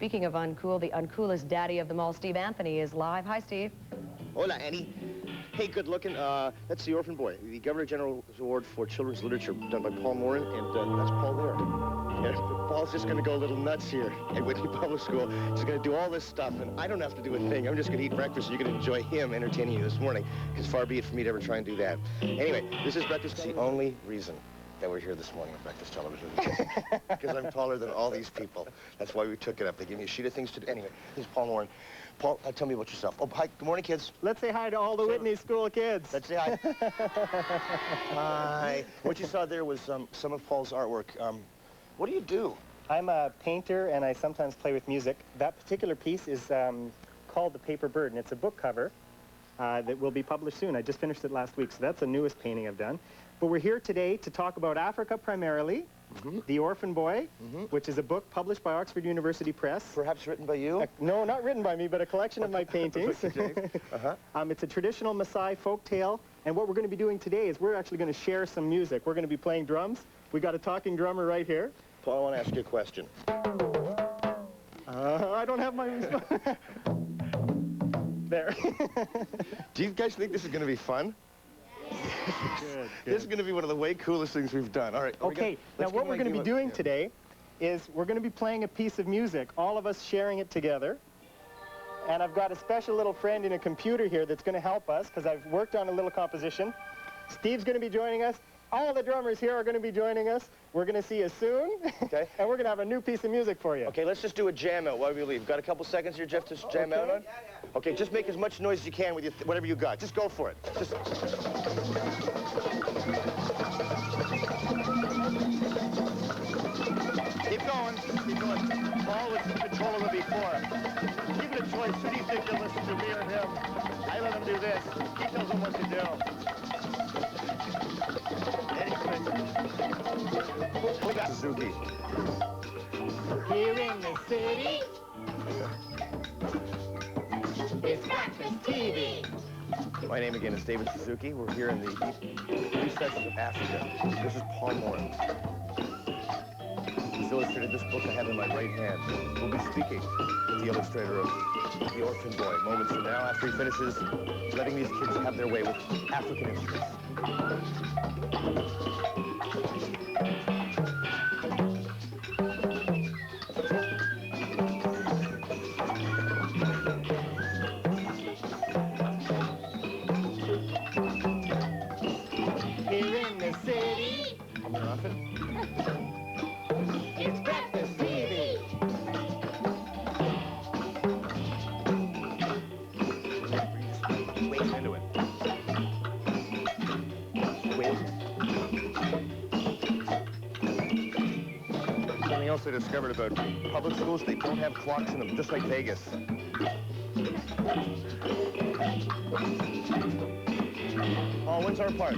speaking of uncool, the uncoolest daddy of them all, Steve Anthony, is live. Hi, Steve. Hola, Annie. Hey, good looking. That's the Orphan Boy, the Governor General's Award for Children's Literature, done by Paul Morin, and that's Paul there. And Paul's just going to go a little nuts here at Whitney Public School. He's going to do all this stuff, and I don't have to do a thing. I'm just going to eat breakfast, and you're going to enjoy him entertaining you this morning, because far be it for me to ever try and do that. Anyway, this is breakfast. It's the only reason that we're here this morning on breakfast television, because I'm taller than all these people. That's why we took it up. They gave me a sheet of things to do. Anyway, this is Paul Morin. Paul, tell me about yourself. Oh, hi. Good morning, kids. Let's say hi to all the Whitney School kids. Let's say hi. Hi. What you saw there was some of Paul's artwork. What do you do? I'm a painter, and I sometimes play with music. That particular piece is called The Paper Bird, and it's a book cover that will be published soon. I just finished it last week, so that's the newest painting I've done. But we're here today to talk about Africa primarily, The Orphan Boy, which is a book published by Oxford University Press. Perhaps written by you? No, not written by me, but a collection of my paintings. It's a traditional Maasai folk tale, and what we're going to be doing today is we're actually going to share some music. We're going to be playing drums. We got a talking drummer right here. Paul, I want to ask you a question. I don't have my response. There. Do you guys think this is going to be fun? Good. This is going to be one of the way coolest things we've done. All right. Okay, now what we're going to be doing today is we're going to be playing a piece of music, all of us sharing it together. And I've got a special little friend in a computer here that's going to help us, because I've worked on a little composition. Steve's going to be joining us. All the drummers here are going to be joining us. We're going to see you soon. Okay. And we're going to have a new piece of music for you. Okay, let's just do a jam out while we leave. Got a couple seconds here, Jeff, to jam out on? Yeah. Okay, just make as much noise as you can with whatever you got. Just go for it. Just... Keep going. Keep going. Paul was in control of it before. Give it a choice. Should he think to listen to me or him? I let him do this. He tells him what to do. Suzuki. Here in the city, it's Breakfast TV. My name again is David Suzuki. We're here in the east section of Africa. This is Paul Morin. He's illustrated this book I have in my right hand. We'll be speaking with the illustrator of The Orphan Boy moments from now after he finishes letting these kids have their way with African instruments. It's Breakfast TV. Wait into it. Wait. Something else I discovered about public schools, they don't have clocks in them, just like Vegas. Oh, what's our part?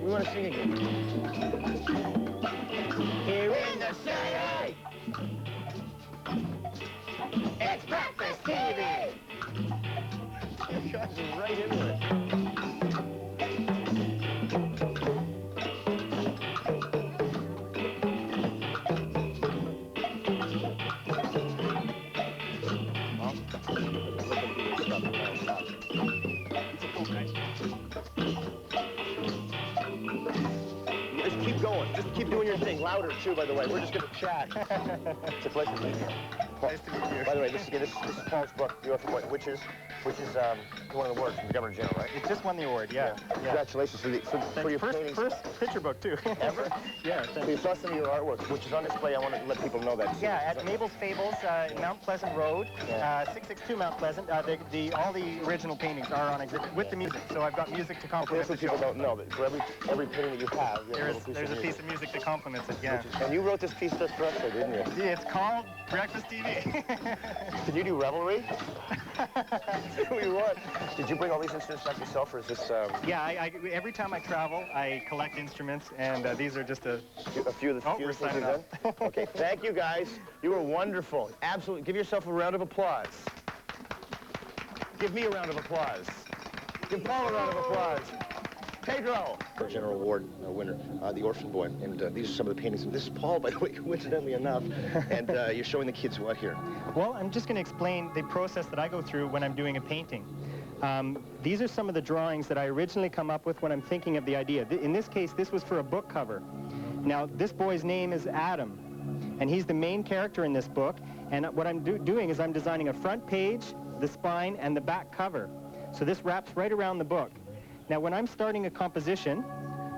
We want to sing again. Here in the city, it's Breakfast TV. You guys are right into it. Keep going. Just keep doing your thing. Louder, too, by the way. We're just going to chat. It's a pleasure to meet you. Nice to meet you. By the way, this is Paul's book, The Orphan Boy, which is one of the awards from the Governor General, right? It just won the award, yeah. Congratulations for your paintings. First picture book, too. Ever? Yeah, So you saw some of your artwork, which is on display. I want to let people know that. Yeah, at Mabel's Fables, Mount Pleasant Road, 662 Mount Pleasant. All the original paintings are on exhibit with the music, so I've got music to complement the show. People don't know that for every painting that you have, there's a piece of music that complements it, yeah. And you wrote this piece just for us, though, didn't you? Yeah, it's called Breakfast TV. Did you do revelry? We want. Did you bring all these instruments back yourself, or is this... Yeah, every time I travel, I collect instruments, and these are just a few of the things you've done. Okay, thank you, guys. You were wonderful. Absolutely. Give yourself a round of applause. Give me a round of applause. Give Paul a round of applause. Pedro! General Award winner, the Orphan Boy. And these are some of the paintings. And this is Paul, by the way, coincidentally enough. And you're showing the kids what here? Well, I'm just going to explain the process that I go through when I'm doing a painting. These are some of the drawings that I originally come up with when I'm thinking of the idea. In this case, this was for a book cover. Now, this boy's name is Adam, and he's the main character in this book. And what I'm doing is I'm designing a front page, the spine, and the back cover. So this wraps right around the book. Now, when I'm starting a composition,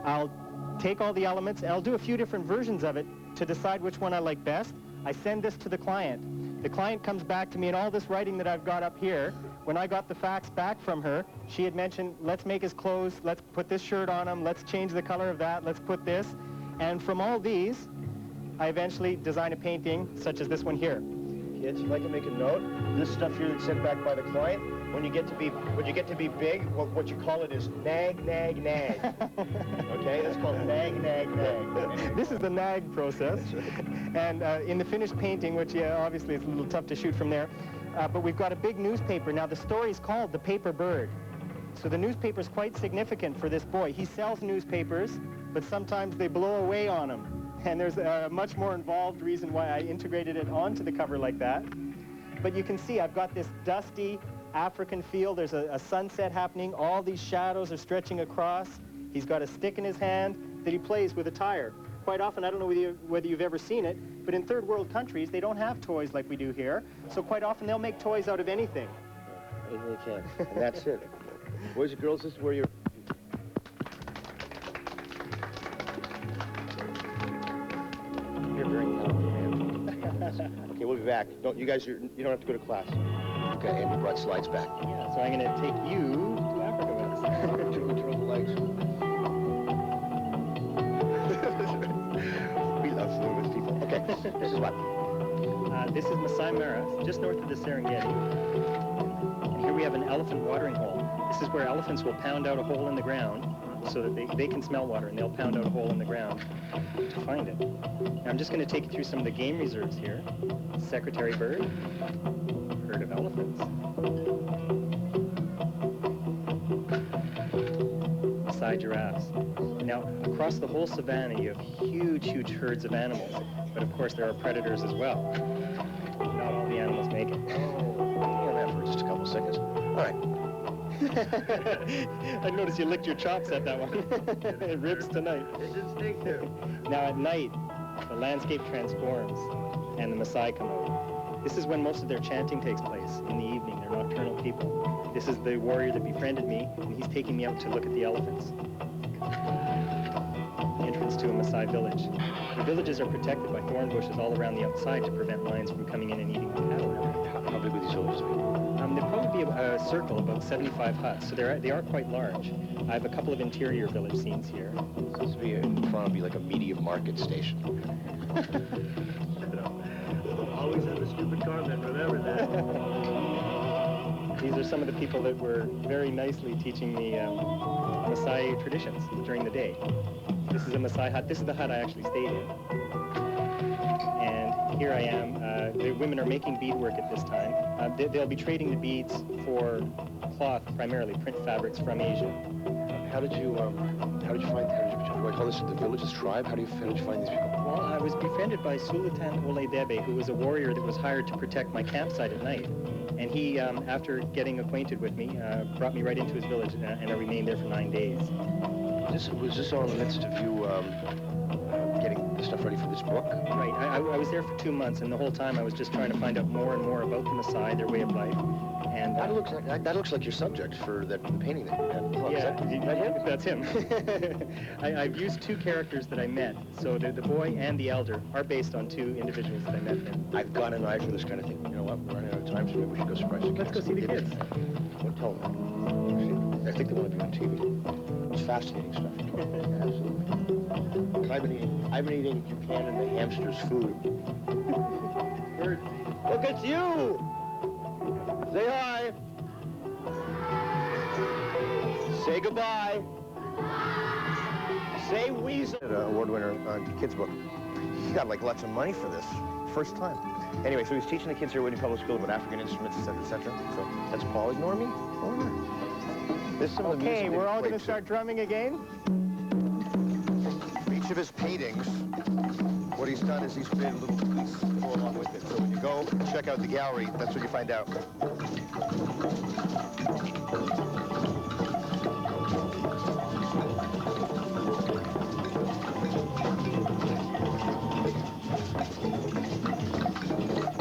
I'll take all the elements, and I'll do a few different versions of it to decide which one I like best. I send this to the client. The client comes back to me, and all this writing that I've got up here, when I got the facts back from her, she had mentioned, let's make his clothes, let's put this shirt on him, let's change the color of that, let's put this. And from all these, I eventually design a painting such as this one here. Kids, if I can make a note, this stuff here that's sent back by the client, when you get to be big, what you call it is nag, nag, nag. Okay, that's called nag, nag, nag. This is the nag process. And in the finished painting, which obviously it's a little tough to shoot from there, but we've got a big newspaper. Now the story is called The Paper Bird. So the newspaper is quite significant for this boy. He sells newspapers, but sometimes they blow away on him. And there's a much more involved reason why I integrated it onto the cover like that. But you can see I've got this dusty African feel. There's a sunset happening. All these shadows are stretching across. He's got a stick in his hand that he plays with a tire. Quite often, I don't know whether you've ever seen it, but in third world countries, they don't have toys like we do here. So quite often, they'll make toys out of anything. Anything they can. And that's it. Boys and girls, this is where you're... You're very talented, man. Okay, we'll be back. You guys, you don't have to go to class. Okay, and you brought slides back. Yeah, so I'm going to take you to Africa with us. Turn the lights. We love fluid people. Okay, this is what? This is Masai Mara, just north of the Serengeti. And here we have an elephant watering hole. This is where elephants will pound out a hole in the ground so that they can smell water, and they'll pound out a hole in the ground to find it. Now, I'm just going to take you through some of the game reserves here. Secretary bird, herd of elephants, Masai giraffes. Now, across the whole savanna, you have huge, huge herds of animals. But of course, there are predators as well. Not all the animals make it. Hold on for just a couple seconds. All right. I noticed you licked your chops at that one. Ribs tonight. It's instinctive. Now at night, the landscape transforms and the Maasai come out. This is when most of their chanting takes place, in the evening. They're nocturnal people. This is the warrior that befriended me, and he's taking me out to look at the elephants. The entrance to a Maasai village. The villages are protected by thorn bushes all around the outside to prevent lions from coming in and eating the cattle. How big would these villages be? There'd probably be a circle, about 75 huts, so they are quite large. I have a couple of interior village scenes here. This would be in Toronto, be like a medium market station. Always have a stupid comment, remember that. These are some of the people that were very nicely teaching me Maasai traditions during the day. This is a Maasai hut. This is the hut I actually stayed in. And here I am. The women are making beadwork at this time. They'll be trading the beads for cloth, primarily print fabrics from Asia. How did you find, do I call this the village's tribe? How did you find these people? Well, I was befriended by Sultan Oledebe, who was a warrior that was hired to protect my campsite at night. And he, after getting acquainted with me, brought me right into his village, and I remained there for 9 days. Was this all in the midst of you getting the stuff ready for this book? Right. I was there for 2 months, and the whole time I was just trying to find out more and more about the Maasai, their way of life. And that looks like your subject for the painting that you had. Look, yeah, that's him. I've used 2 characters that I met. So the boy and the elder are based on 2 individuals that I met there. I've got an eye for this kind of thing. You know what? We're running out of time, so maybe we should go surprise the kids. Let's go see the kids. Don't tell them. I think they want to be on TV. It's fascinating stuff. Absolutely. I've been eating Buchanan the hamster's food. Bird. Look, it's you! Say hi. Say goodbye. Say weasel. Award winner on the kids' book. He got like lots of money for this. First time. Anyway, so he's teaching the kids here at Whitney Public School about African instruments, etc., etc. So that's Paul. Ignore me. Over there. This is some of the music Okay, that we're he all going played to start drumming again. For each of his paintings, what he's done is he's created a little piece to go along with it. So when you go check out the gallery, that's what you find out.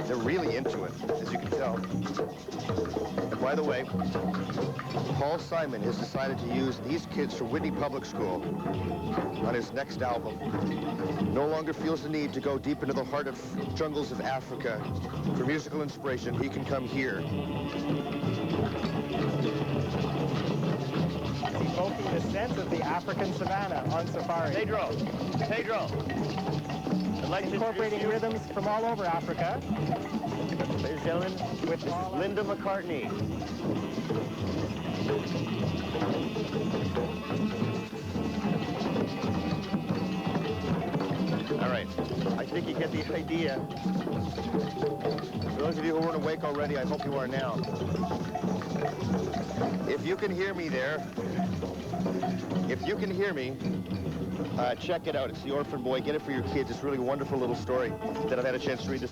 They're really into it, as you can tell. And by the way, Paul Simon has decided to use these kids from Whitney Public School on his next album. No longer feels the need to go deep into the heart of jungles of Africa for musical inspiration. He can come here. Evoking the sense of the African savannah on safari. Pedro, I'd like to Incorporating introduce rhythms from all over Africa. you, ladies and gentlemen, with Linda McCartney. All right, I think you get the idea. For those of you who weren't awake already, I hope you are now. If you can hear me there, check it out. It's The Orphan Boy. Get it for your kids. It's really a wonderful little story that I've had a chance to read this.